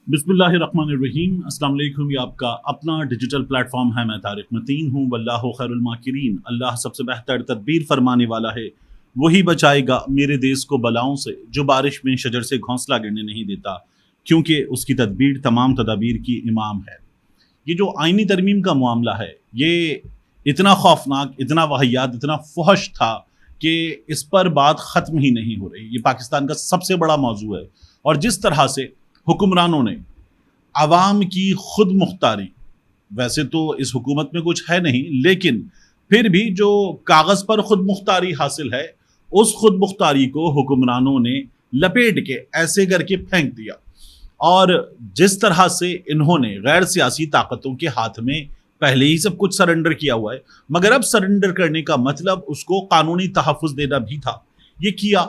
بسم اللہ الرحمن الرحیم۔ السلام علیکم۔ یہ آپ کا اپنا ڈیجیٹل پلیٹ فارم ہے۔ میں طارق متین ہوں۔ واللہ خیر الماکرین۔ اللہ سب سے بہتر تدبیر فرمانے والا ہے۔ وہی بچائے گا میرے دیس کو بلاؤں سے، جو بارش میں شجر سے گھونسلہ گرنے نہیں دیتا، کیونکہ اس کی تدبیر تمام تدابیر کی امام ہے۔ یہ جو آئینی ترمیم کا معاملہ ہے، یہ اتنا خوفناک، اتنا واہیات، اتنا فحش تھا کہ اس پر بات ختم ہی نہیں ہو رہی۔ یہ پاکستان کا سب سے بڑا موضوع ہے، اور جس طرح سے حکمرانوں نے عوام کی خود مختاری، ویسے تو اس حکومت میں کچھ ہے نہیں، لیکن پھر بھی جو کاغذ پر خود مختاری حاصل ہے، اس خود مختاری کو حکمرانوں نے لپیٹ کے ایسے کر کے پھینک دیا۔ اور جس طرح سے انہوں نے غیر سیاسی طاقتوں کے ہاتھ میں پہلے ہی سب کچھ سرنڈر کیا ہوا ہے، مگر اب سرنڈر کرنے کا مطلب اس کو قانونی تحفظ دینا بھی تھا، یہ کیا۔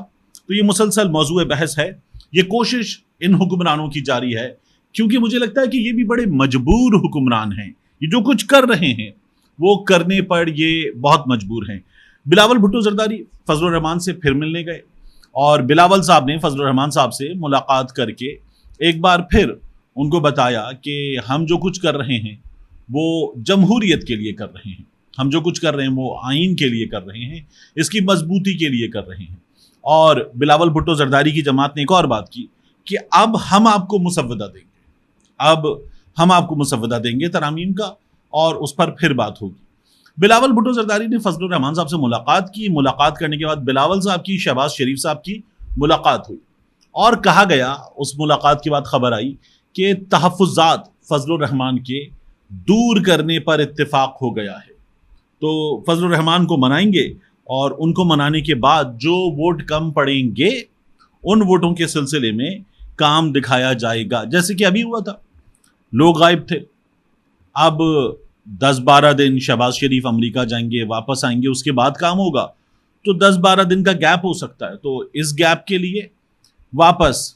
تو یہ مسلسل موضوع بحث ہے۔ یہ کوشش ان حکمرانوں کی جاری ہے، کیونکہ مجھے لگتا ہے کہ یہ بھی بڑے مجبور حکمران ہیں۔ یہ جو کچھ کر رہے ہیں وہ کرنے پر یہ بہت مجبور ہیں۔ بلاول بھٹو زرداری فضل الرحمان سے پھر ملنے گئے، اور بلاول صاحب نے فضل الرحمان صاحب سے ملاقات کر کے ایک بار پھر ان کو بتایا کہ ہم جو کچھ کر رہے ہیں وہ جمہوریت کے لیے کر رہے ہیں، ہم جو کچھ کر رہے ہیں وہ آئین کے لیے کر رہے ہیں، اس کی مضبوطی کے لیے کر رہے ہیں۔ اور بلاول بھٹو زرداری کی جماعت نے ایک اور بات کی کہ اب ہم آپ کو مسودہ دیں گے، اب ہم آپ کو مسودہ دیں گے ترامیم کا، اور اس پر پھر بات ہوگی۔ بلاول بھٹو زرداری نے فضل الرحمان صاحب سے ملاقات کی۔ ملاقات کرنے کے بعد بلاول صاحب کی شہباز شریف صاحب کی ملاقات ہوئی، اور کہا گیا، اس ملاقات کے بعد خبر آئی کہ تحفظات فضل الرحمان کے دور کرنے پر اتفاق ہو گیا ہے۔ تو فضل الرحمان کو منائیں گے، اور ان کو منانے کے بعد جو ووٹ کم پڑیں گے ان ووٹوں کے سلسلے میں کام دکھایا جائے گا، جیسے کہ ابھی ہوا تھا۔ لوگ غائب تھے، اب 10-12 دن شہباز شریف امریکہ جائیں گے، واپس آئیں گے، اس کے بعد کام ہوگا، تو 10-12 دن کا گیپ ہو سکتا ہے۔ تو اس گیپ کے لیے واپس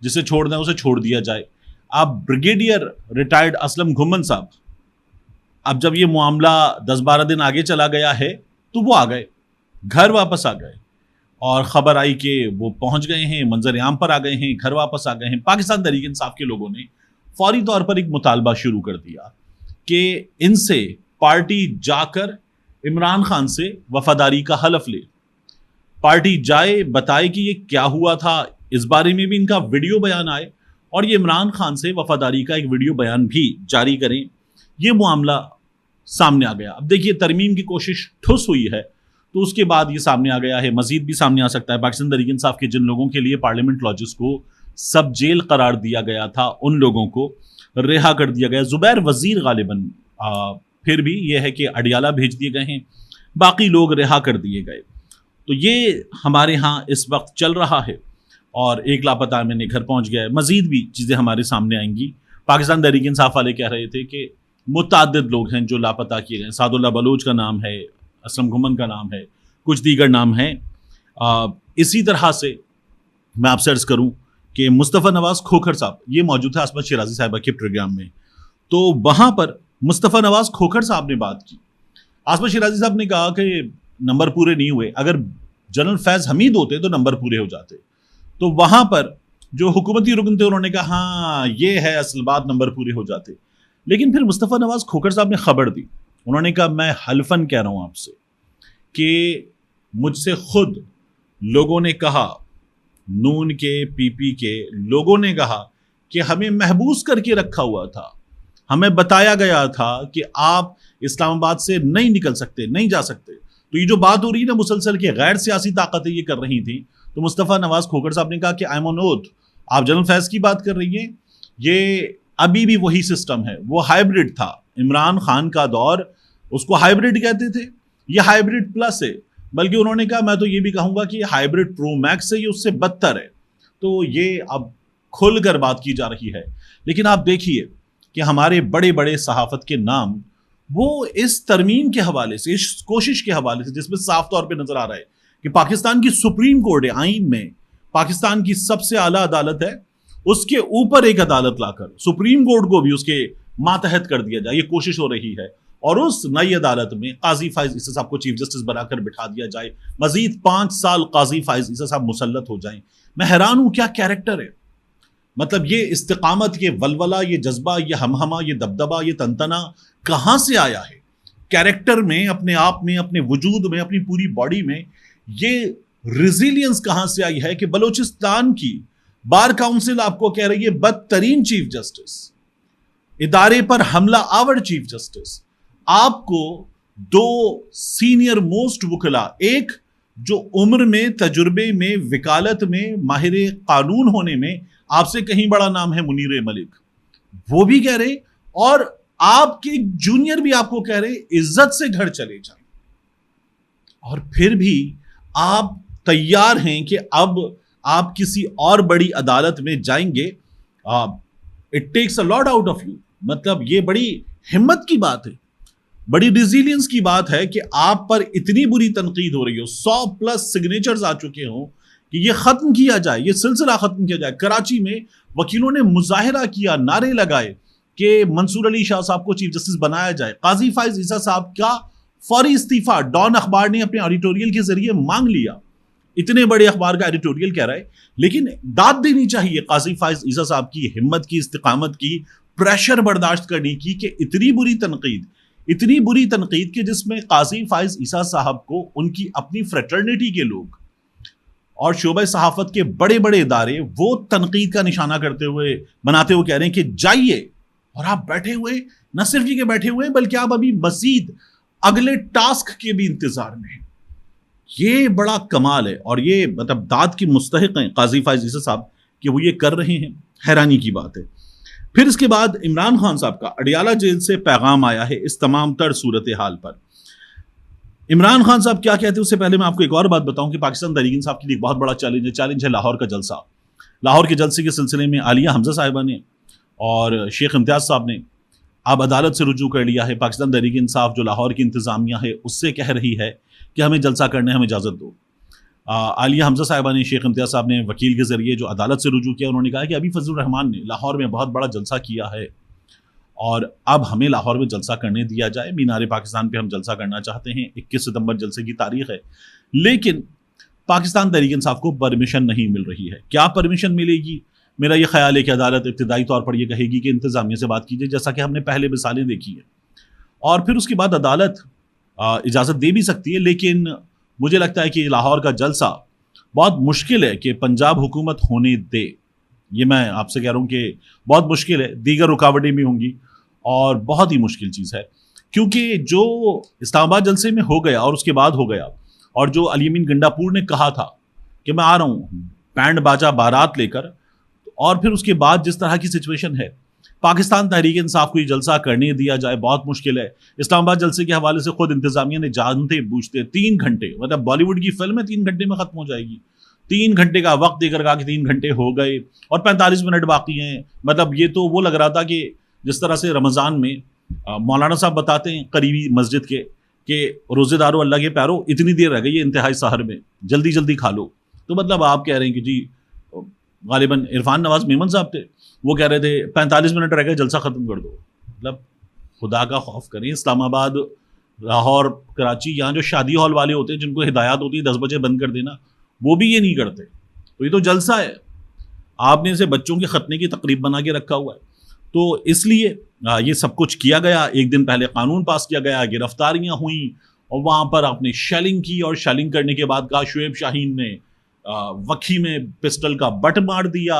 جسے چھوڑ دیں اسے چھوڑ دیا جائے۔ اب بریگیڈیئر ریٹائرڈ اسلم گھمن صاحب، اب جب یہ معاملہ 10-12 دن آگے چلا گیا ہے تو وہ آ گئے، گھر واپس آ گئے، اور خبر آئی کہ وہ پہنچ گئے ہیں، منظر عام پر آ گئے ہیں، گھر واپس آ گئے ہیں۔ پاکستان تحریک انصاف کے لوگوں نے فوری طور پر ایک مطالبہ شروع کر دیا کہ ان سے پارٹی جا کر عمران خان سے وفاداری کا حلف لے، پارٹی جائے، بتائے کہ یہ کیا ہوا تھا، اس بارے میں بھی ان کا ویڈیو بیان آئے، اور یہ عمران خان سے وفاداری کا ایک ویڈیو بیان بھی جاری کریں۔ یہ معاملہ سامنے آ گیا۔ اب دیکھیے، ترمیم کی کوشش ٹھوس ہوئی ہے، تو اس کے بعد یہ سامنے آ گیا ہے، مزید بھی سامنے آ سکتا ہے۔ پاکستان تحریک انصاف کے جن لوگوں کے لیے پارلیمنٹ لاجز کو سب جیل قرار دیا گیا تھا، ان لوگوں کو رہا کر دیا گیا۔ زبیر وزیر غالباً پھر بھی یہ ہے کہ اڈیالہ بھیج دیے گئے ہیں، باقی لوگ رہا کر دیے گئے۔ تو یہ ہمارے ہاں اس وقت چل رہا ہے، اور ایک لاپتہ میں نے گھر پہنچ گیا ہے۔ مزید بھی چیزیں ہمارے سامنے آئیں گی۔ پاکستان تحریک انصاف والے کہہ رہے تھے کہ متعدد لوگ ہیں جو لاپتہ کیے گئے۔ سعد اللہ بلوچ کا نام ہے، اسلم گھمن کا نام ہے، کچھ دیگر نام ہیں۔ اسی طرح سے میں آپ سے عرض کروں کہ مصطفیٰ نواز کھوکھر صاحب یہ موجود ہے عصمت شیرازی صاحبہ کے پروگرام میں، تو وہاں پر مصطفیٰ نواز کھوکھر صاحب نے بات کی۔ عصمت شیرازی صاحب نے کہا کہ نمبر پورے نہیں ہوئے، اگر جنرل فیض حمید ہوتے تو نمبر پورے ہو جاتے۔ تو وہاں پر جو حکومتی رکن تھے انہوں نے کہا ہاں یہ ہے اصل بات، نمبر پورے ہو جاتے۔ لیکن پھر مصطفیٰ نواز کھوکھر صاحب نے خبر دی، انہوں نے کہا میں حلفاً کہہ رہا ہوں آپ سے کہ مجھ سے خود لوگوں نے کہا، نون کے، پی پی کے لوگوں نے کہا کہ ہمیں محبوس کر کے رکھا ہوا تھا، ہمیں بتایا گیا تھا کہ آپ اسلام آباد سے نہیں نکل سکتے، نہیں جا سکتے۔ تو یہ جو بات ہو رہی ہے نا مسلسل کہ غیر سیاسی طاقتیں یہ کر رہی تھیں، تو مصطفیٰ نواز کھوکھر صاحب نے کہا کہ آئی ایم آن اوتھ، آپ جنرل فیض کی بات کر رہی ہیں، یہ ابھی بھی وہی سسٹم ہے، وہ ہائیبرڈ تھا۔ عمران خان کا دور اس کو ہائیبرڈ کہتے تھے، یہ ہائیبرڈ پلس ہے، بلکہ انہوں نے کہا میں تو یہ بھی کہوں گا کہ یہ ہائیبرڈ پرو میکس ہے، یہ اس سے بدتر ہے۔ تو یہ اب کھل کر بات کی جا رہی ہے۔ لیکن آپ دیکھیے کہ ہمارے بڑے بڑے صحافت کے نام وہ اس ترمیم کے حوالے سے، اس کوشش کے حوالے سے، جس میں صاف طور پہ نظر آ رہا ہے کہ پاکستان کی سپریم کورٹ ہے، آئین میں پاکستان کی سب سے اعلیٰ عدالت ہے، اس کے اوپر ایک عدالت لا کر سپریم کورٹ کو بھی اس کے ماتحت کر دیا جائے، یہ کوشش ہو رہی ہے۔ اور اس نئی عدالت میں قاضی فائز عیسی صاحب کو چیف جسٹس بنا کر بٹھا دیا جائے، مزید 5 سال قاضی فائز عیسی صاحب مسلط ہو جائیں۔ میں حیران ہوں، کیا کیریکٹر ہے، مطلب یہ استقامت، یہ ولولہ، یہ جذبہ، یہ ہمہمہ، یہ دبدبہ، یہ تنتنا کہاں سے آیا ہے؟ کیریکٹر میں، اپنے آپ میں، اپنے وجود میں، اپنی پوری باڈی میں یہ ریزیلینس کہاں سے آئی ہے کہ بلوچستان کی بار کاؤنسل آپ کو کہہ رہی ہے بدترین چیف جسٹس، ادارے پر حملہ آور چیف جسٹس، آپ کو دو سینئر موسٹ وکلا، ایک جو عمر میں، تجربے میں، وکالت میں، ماہر قانون ہونے میں آپ سے کہیں بڑا نام ہے، منیر ملک، وہ بھی کہہ رہے، اور آپ کے جونیئر بھی آپ کو کہہ رہے عزت سے گھر چلے جائیں، اور پھر بھی آپ تیار ہیں کہ اب آپ کسی اور بڑی عدالت میں جائیں گے. It takes a lot out of you. مطلب یہ بڑی ہمت کی بات ہے، بڑی ریزیلینس کی بات ہے کہ آپ پر اتنی بری تنقید ہو رہی ہو، 100+ سگنیچرز آ چکے ہوں کہ یہ ختم کیا جائے، یہ سلسلہ ختم کیا جائے. کراچی میں وکیلوں نے مظاہرہ کیا، نعرے لگائے کہ منصور علی شاہ صاحب کو چیف جسٹس بنایا جائے. قاضی فائز عیسیٰ صاحب کا فوری استعفیٰ ڈان اخبار نے اپنے ایڈیٹوریل کے ذریعے مانگ لیا. اتنے بڑے اخبار کا ایڈیٹوریل کہہ رہا ہے، لیکن داد دینی چاہیے قاضی فائز عیسیٰ صاحب کی ہمت کی، استقامت کی، پریشر برداشت کرنے کی کہ اتنی بری تنقید کہ جس میں قاضی فائز عیسیٰ صاحب کو ان کی اپنی فریٹرنیٹی کے لوگ اور شعبہ صحافت کے بڑے بڑے ادارے وہ تنقید کا نشانہ کرتے ہوئے، بناتے ہوئے کہہ رہے ہیں کہ جائیے، اور آپ بیٹھے ہوئے، نہ صرف یہ کہ بیٹھے ہوئے بلکہ آپ ابھی مزید اگلے ٹاسک کے بھی انتظار میں ہیں. یہ بڑا کمال ہے، اور یہ مطلب داد کی مستحق ہیں قاضی فائز عیسیٰ صاحب کہ وہ یہ کر رہے ہیں. حیرانی کی بات ہے. پھر اس کے بعد عمران خان صاحب کا اڈیالہ جیل سے پیغام آیا ہے اس تمام تر صورتحال پر. عمران خان صاحب کیا کہتے ہیں؟ اس سے پہلے میں آپ کو ایک اور بات بتاؤں کہ پاکستان تحریک انصاف کے لیے ایک بہت بڑا چیلنج ہے لاہور کا جلسہ. لاہور کے جلسے کے سلسلے میں عالیہ حمزہ صاحبہ نے اور شیخ امتیاز صاحب نے اب عدالت سے رجوع کر لیا ہے. پاکستان تحریک انصاف جو لاہور کی انتظامیہ ہے اس سے کہہ رہی ہے کہ ہمیں جلسہ کرنے، ہمیں اجازت دو. عالیہ حمزہ صاحبہ نے، شیخ امتیاز صاحب نے وکیل کے ذریعے جو عدالت سے رجوع کیا، انہوں نے کہا کہ ابھی فضل الرحمان نے لاہور میں بہت بڑا جلسہ کیا ہے اور اب ہمیں لاہور میں جلسہ کرنے دیا جائے. مینار پاکستان پہ ہم جلسہ کرنا چاہتے ہیں، 21 ستمبر جلسے کی تاریخ ہے، لیکن پاکستان تحریک انصاف کو پرمیشن نہیں مل رہی ہے. کیا پرمیشن ملے گی؟ میرا یہ خیال ہے کہ عدالت ابتدائی طور پر یہ کہے گی کہ انتظامیہ سے بات کیجیے، جیسا کہ ہم نے پہلے مثالیں دیکھی ہیں، اور پھر اس کے بعد عدالت اجازت دے بھی سکتی ہے. لیکن مجھے لگتا ہے کہ لاہور کا جلسہ بہت مشکل ہے کہ پنجاب حکومت ہونے دے. یہ میں آپ سے کہہ رہا ہوں کہ بہت مشکل ہے. دیگر رکاوٹیں بھی ہوں گی اور بہت ہی مشکل چیز ہے، کیونکہ جو اسلام آباد جلسے میں ہو گیا اور اس کے بعد ہو گیا، اور جو علی امین گنڈا پور نے کہا تھا کہ میں آ رہا ہوں بینڈ باجا بارات لے کر، اور پھر اس کے بعد جس طرح کی سچویشن ہے، پاکستان تحریک انصاف کو یہ جلسہ کرنے دیا جائے بہت مشکل ہے. اسلام آباد جلسے کے حوالے سے خود انتظامیہ نے جانتے بوجھتے 3 گھنٹے، مطلب بالی ووڈ کی فلم ہے 3 گھنٹے میں ختم ہو جائے گی، 3 گھنٹے کا وقت دے کر کہا کہ 3 گھنٹے ہو گئے اور 45 منٹ باقی ہیں. مطلب یہ تو وہ لگ رہا تھا کہ جس طرح سے رمضان میں مولانا صاحب بتاتے ہیں قریبی مسجد کے کہ روزے دارو، اللہ کے پیارو، اتنی دیر رہ گئی ہے انتہائی سحر میں، جلدی جلدی کھا لو. تو مطلب آپ کہہ رہے ہیں کہ جی غالباً عرفان نواز میمن صاحب تھے، وہ کہہ رہے تھے 45 منٹ رہ گئے، جلسہ ختم کر دو. مطلب خدا کا خوف کریں. اسلام آباد، لاہور، کراچی، یہاں جو شادی ہال والے ہوتے ہیں جن کو ہدایات ہوتی ہے 10 بجے بند کر دینا، وہ بھی یہ نہیں کرتے. تو یہ تو جلسہ ہے، آپ نے اسے بچوں کے ختنے کی تقریب بنا کے رکھا ہوا ہے. تو اس لیے یہ سب کچھ کیا گیا. ایک دن پہلے قانون پاس کیا گیا، گرفتاریاں ہوئیں، اور وہاں پر آپ نے شیلنگ کی، اور شیلنگ کرنے کے بعد کہا شعیب شاہین نے وکھی میں پسٹل کا بٹ مار دیا،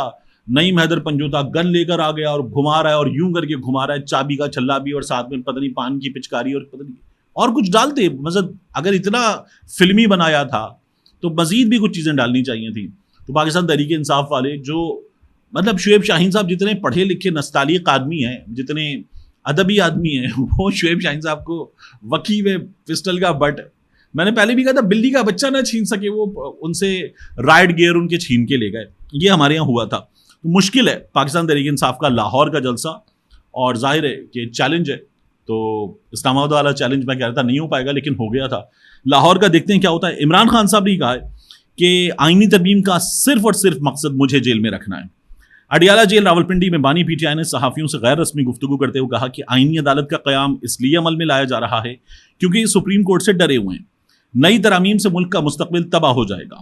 نعیم حیدر پنجوتا گن لے کر آ گیا اور گھما رہا ہے، اور یوں کر کے گھما رہا ہے، چابی کا چھلا بھی اور ساتھ میں پتہ نہیں پان کی پچکاری اور پتہ نہیں اور کچھ ڈالتے. مطلب اگر اتنا فلمی بنایا تھا تو مزید بھی کچھ چیزیں ڈالنی چاہیے تھیں. تو پاکستان تحریک انصاف والے جو مطلب شعیب شاہین صاحب جتنے پڑھے لکھے نستعلیق آدمی ہیں، جتنے ادبی آدمی ہیں، وہ شعیب شاہین صاحب کو وکھی میں پسٹل کا بٹ، میں نے پہلے بھی کہا تھا بلی کا بچہ نہ چھین سکے، وہ ان سے رائڈ گیئر ان کے چھین کے لے گئے. یہ ہمارے یہاں ہوا تھا. تو مشکل ہے پاکستان تحریک انصاف کا لاہور کا جلسہ، اور ظاہر ہے کہ چیلنج ہے. تو اسلام آباد والا چیلنج میں کہہ رہا تھا نہیں ہو پائے گا، لیکن ہو گیا تھا. لاہور کا دیکھتے ہیں کیا ہوتا ہے. عمران خان صاحب نے کہا ہے کہ آئینی ترمیم کا صرف اور صرف مقصد مجھے جیل میں رکھنا ہے. اڈیالہ جیل راولپنڈی میں بانی پی ٹی آئی نے صحافیوں سے غیر رسمی گفتگو کرتے ہوئے کہا کہ آئینی عدالت کا قیام اس لیے عمل میں لایا جا رہا ہے کیونکہ یہ سپریم کورٹ سے ڈرے ہوئے ہیں. نئی ترامیم سے ملک کا مستقبل تباہ ہو جائے گا.